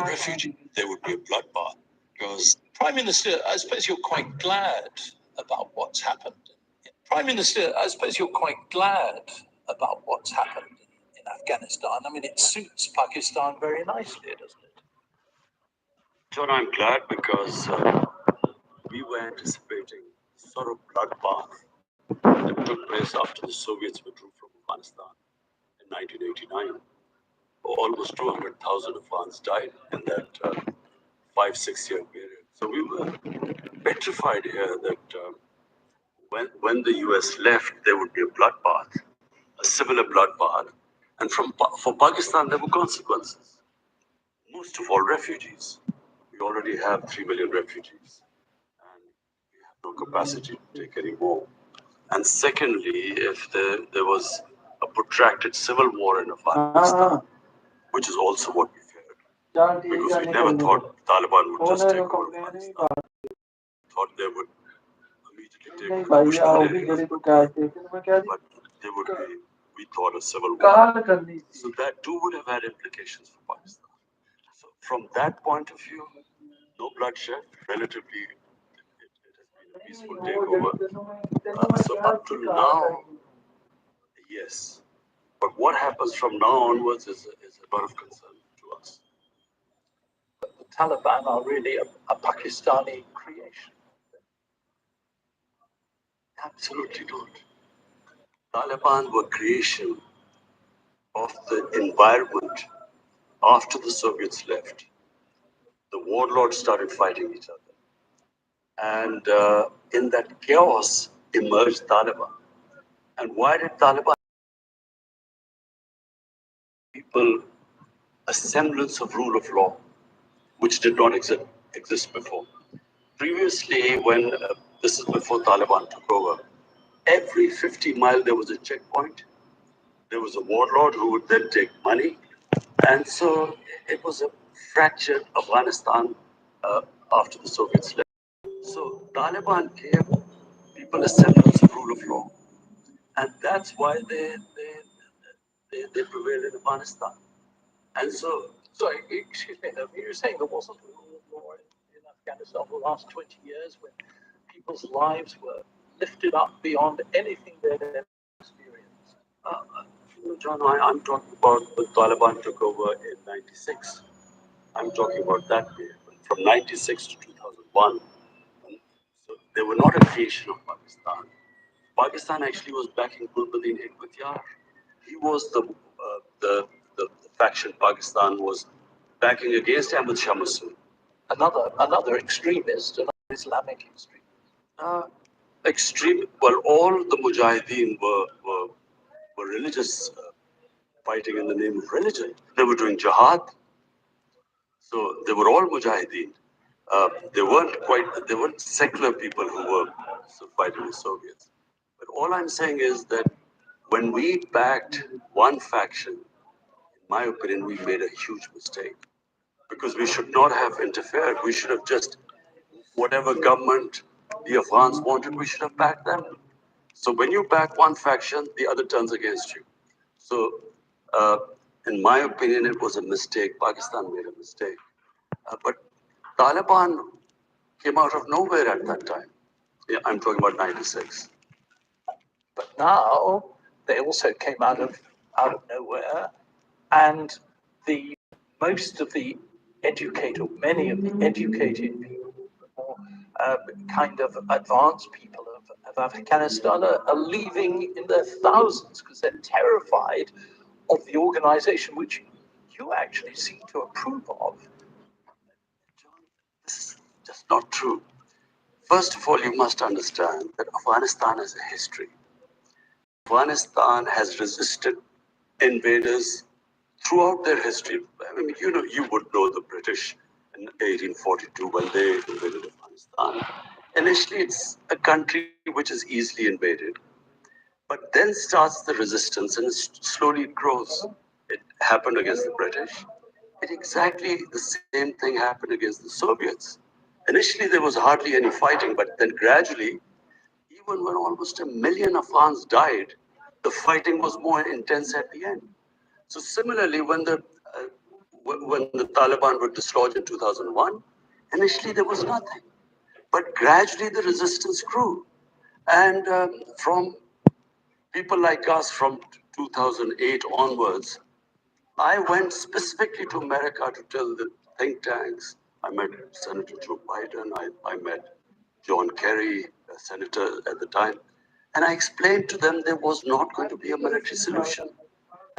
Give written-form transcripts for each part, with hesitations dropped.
were refugees, there would be a bloodbath. Because Prime Minister, I suppose you're quite glad about what's happened. Prime Minister, I suppose you're quite glad about what's happened in Afghanistan. I mean, it suits Pakistan very nicely, doesn't it? John, I'm glad because we were anticipating sort of bloodbath that took place after the Soviets withdrew from Afghanistan in 1989. Almost 200,000 Afghans died in that 5-6 year period. So we were petrified here that when the US left, there would be a bloodbath, a similar bloodbath. And for Pakistan, there were consequences. Most of all, refugees. We already have 3 million refugees, and we have no capacity to take any more. And secondly, if there was a protracted civil war in Afghanistan, which is also what we feared, because we never thought Taliban would just take over Afghanistan. Thought they would immediately take over areas, but there would be, we thought, a civil war. So that too would have had implications for Pakistan. So from that point of view, no bloodshed, relatively, it has been a peaceful takeover. So up to now, yes. But what happens from now onwards is a lot of concern to us. The Taliban are really a Pakistani creation. Absolutely not. Taliban were creation of the environment after the Soviets left. The warlords started fighting each other. And in that chaos emerged Taliban. And why did Taliban people a semblance of rule of law, which did not exist before? Previously, when this is before Taliban took over, every 50 miles there was a checkpoint. There was a warlord who would then take money. And so it was a fractured Afghanistan after the Soviets left. So Taliban gave people a semblance of rule of law. And that's why they prevailed in Afghanistan. And so, excuse me, you're saying there wasn't a rule of law in Afghanistan for the last 20 years when people's lives were lifted up beyond anything they'd ever experienced? John, I'm talking about when Taliban took over in 96. I'm talking about that period, from 96 to 2001. So they were not a creation of Pakistan. Pakistan actually was backing Gulbuddin Hekmatyar. He was the faction Pakistan was backing against Ahmad Shah Massoud. Another extremist, another Islamic extremist. Extreme. Well, all the Mujahideen were religious, fighting in the name of religion. They were doing jihad. So they were all Mujahideen. They weren't secular people who were fighting the Soviets. But all I'm saying is that when we backed one faction, in my opinion, we made a huge mistake. Because we should not have interfered. We should have just, whatever government the Afghans wanted, we should have backed them. So when you back one faction, the other turns against you. So in my opinion, it was a mistake. Pakistan made a mistake. But Taliban came out of nowhere at that time. Yeah, I'm talking about 96. But now they also came out of nowhere, and most of the many of the educated people, or kind of advanced people of Afghanistan are leaving in their thousands because they're terrified of the organization which you actually seem to approve of. John, this is just not true. First of all, you must understand that Afghanistan has a history. Afghanistan has resisted invaders throughout their history. I mean, you would know the British in 1842 when they invaded Afghanistan. Initially, it's a country which is easily invaded, but then starts the resistance and slowly it grows. It happened against the British. Exactly the same thing happened against the Soviets. Initially, there was hardly any fighting, but then gradually, even when almost 1 million Afghans died, the fighting was more intense at the end. So similarly, when the Taliban were dislodged in 2001, initially there was nothing. But gradually the resistance grew. And from people like us from 2008 onwards, I went specifically to America to tell the think tanks. I met Senator Joe Biden, I met John Kerry, a senator at the time, and I explained to them there was not going to be a military solution.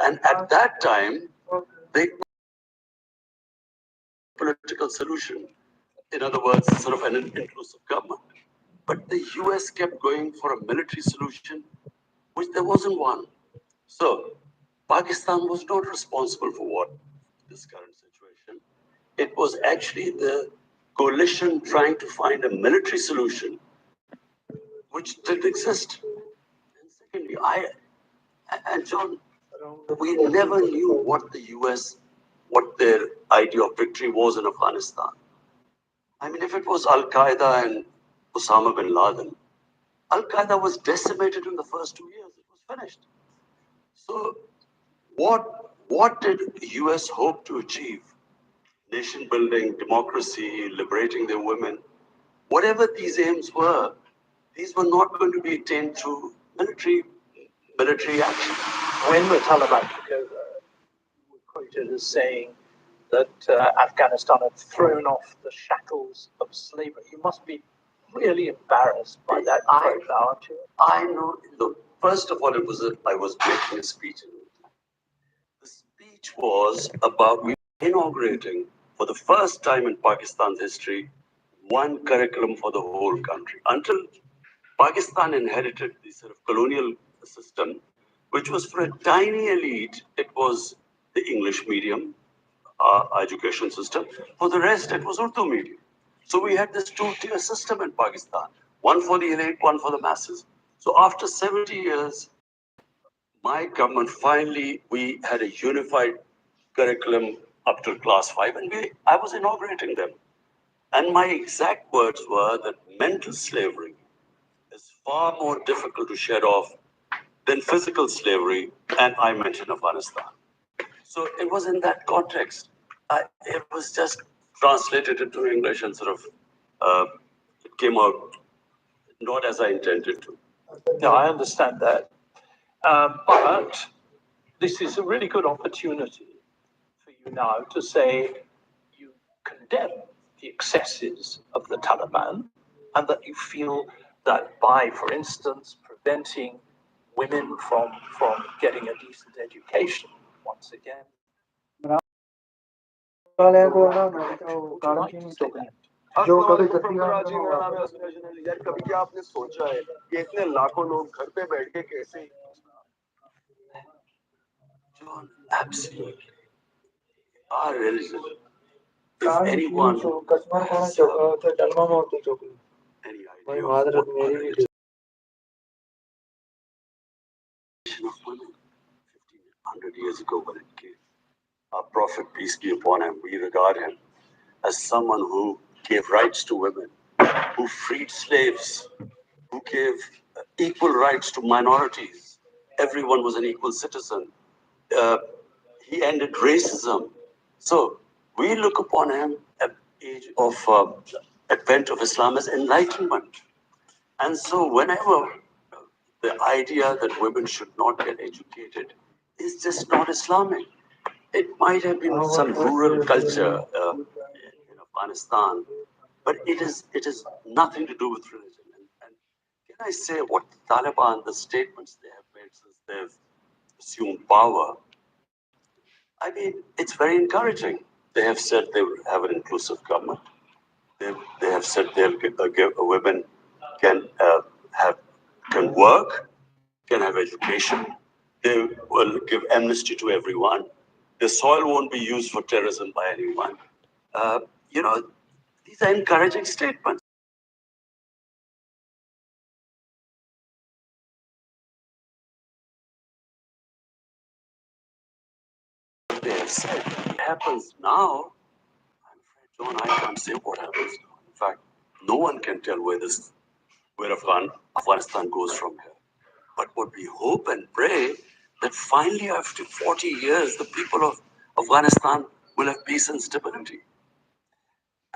And at that time, they political solution. In other words, sort of an inclusive government. But the US kept going for a military solution, which there wasn't one. So Pakistan was not responsible for what this current situation. It was actually the coalition trying to find a military solution, which didn't exist. And secondly, and John, we never knew what the US, what their idea of victory was in Afghanistan. I mean, if it was Al Qaeda and Osama bin Laden, Al Qaeda was decimated in the first 2 years. It was finished. So, what did US hope to achieve? Nation building, democracy, liberating their women. Whatever these aims were, these were not going to be attained through military action. When the Taliban took over, you were quoted as saying that Afghanistan had thrown off the shackles of slavery. You must be really embarrassed by that quote, aren't you? I know. Look, first of all, I was making a speech. The speech was about we inaugurating for the first time in Pakistan's history one curriculum for the whole country. Until Pakistan inherited the sort of colonial system, which was for a tiny elite, it was the English medium education system. For the rest, it was Urdu medium. So we had this two-tier system in Pakistan, one for the elite, one for the masses. So after 70 years, my government finally, we had a unified curriculum up to class 5, and I was inaugurating them. And my exact words were that mental slavery is far more difficult to shed off than physical slavery, and I mentioned Afghanistan. So it was in that context. It was just translated into English and sort of it came out not as I intended to. No, I understand that. But this is a really good opportunity for you now to say you condemn the excesses of the Taliban and that you feel that by, for instance, preventing women from getting a decent education, once again, would you like to say that? जो कभी जी मेरा नाम है यार कभी क्या आपने सोचा है कि इतने लाखों लोग घर पे बैठ के कैसे John, absolutely. Our religion, if anyone has any idea of what our religion of women 1500 years ago when it came, our prophet, peace be upon him, we regard him as someone who gave rights to women, who freed slaves, who gave equal rights to minorities. Everyone was an equal citizen. Uh, he ended racism. So we look upon him at the age of advent of Islam as enlightenment. And so whenever the idea that women should not get educated is just not Islamic. It might have been some rural culture in Afghanistan, but it is nothing to do with religion. And can I say what the Taliban, the statements they have made since they've assumed power, I mean, it's very encouraging. They have said they will have an inclusive government. They have said they'll give women can have can work, can have education. They will give amnesty to everyone. The soil won't be used for terrorism by anyone. Uh, you know, these are encouraging statements. They have said what happens now. I'm afraid, John, I can't say what happens now. In fact, no one can tell where Afghanistan goes from here. But what we hope and pray that finally, after 40 years, the people of Afghanistan we'll have peace and stability.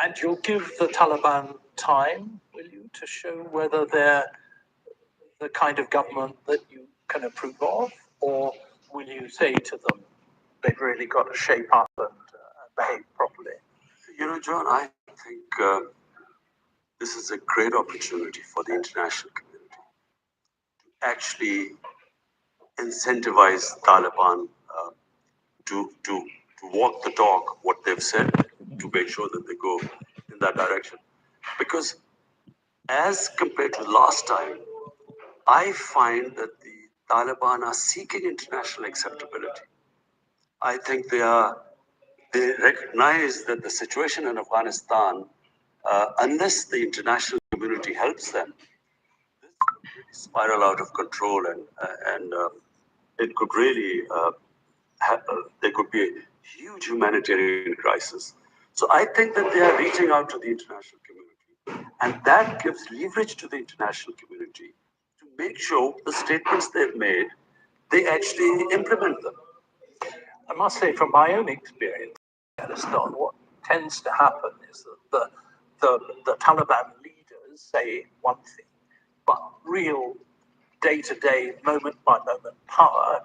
And you'll give the Taliban time, will you, to show whether they're the kind of government that you can approve of, or will you say to them they've really got to shape up and behave properly? John, I think this is a great opportunity for the international community to actually incentivize Taliban to walk the talk, what they've said, to make sure that they go in that direction. Because as compared to last time, I find that the Taliban are seeking international acceptability. I think they recognize that the situation in Afghanistan, unless the international community helps them, this could really spiral out of control, and it could really there could be a huge humanitarian crisis. So I think that they are reaching out to the international community, and that gives leverage to the international community to make sure the statements they've made, they actually implement them. I must say, from my own experience in Afghanistan, what tends to happen is that the Taliban leaders say one thing, but real day-to-day, moment-by-moment power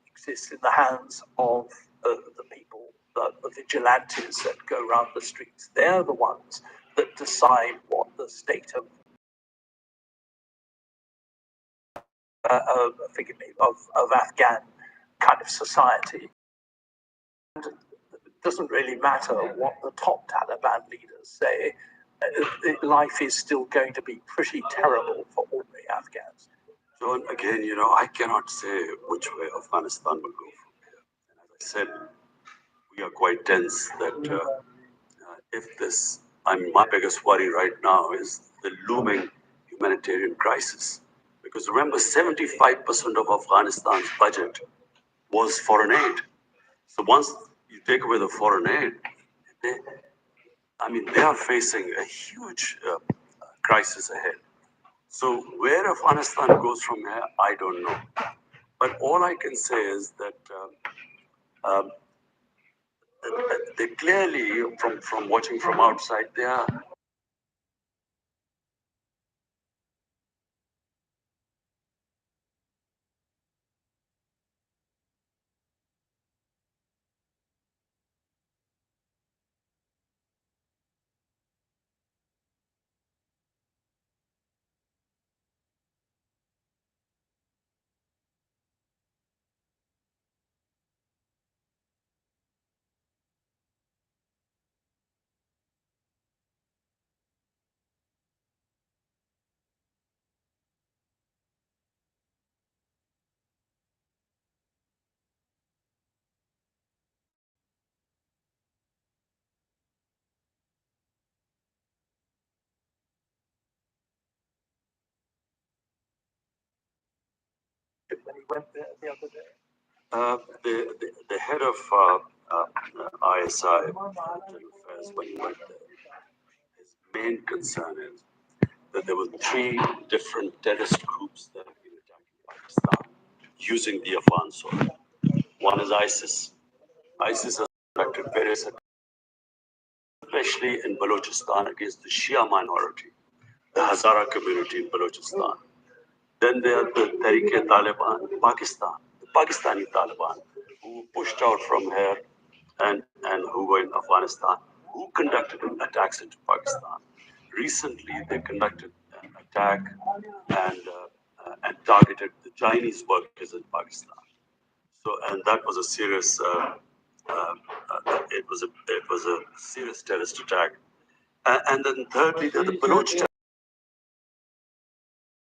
exists in the hands of the people, the vigilantes that go around the streets. They're the ones that decide what the state forgive me, of Afghan kind of society. And it doesn't really matter what the top Taliban leaders say. Life is still going to be pretty terrible for ordinary Afghans. John, again, I cannot say which way Afghanistan will go from here. And as I said, we are quite tense that if this, my biggest worry right now is the looming humanitarian crisis. Because remember, 75% of Afghanistan's budget was foreign aid. So once you take away the foreign aid, they are facing a huge crisis ahead. So where Afghanistan goes from here, I don't know. But all I can say is that they clearly, from watching from outside, they are. When he went there the other day. The head of ISI, Internal Affairs, when he went there, his main concern is that there were three different terrorist groups that have been attacking Pakistan using the Afghan soil. One is ISIS. ISIS has conducted various attacks, especially in Balochistan against the Shia minority, the Hazara community in Balochistan. Then there are the Taliban in Pakistan, the Pakistani Taliban, who were pushed out from here and who were in Afghanistan, who conducted attacks into Pakistan. Recently, they conducted an attack and targeted the Chinese workers in Pakistan. So, and that was a serious, it was a serious terrorist attack. And then thirdly, the Baloch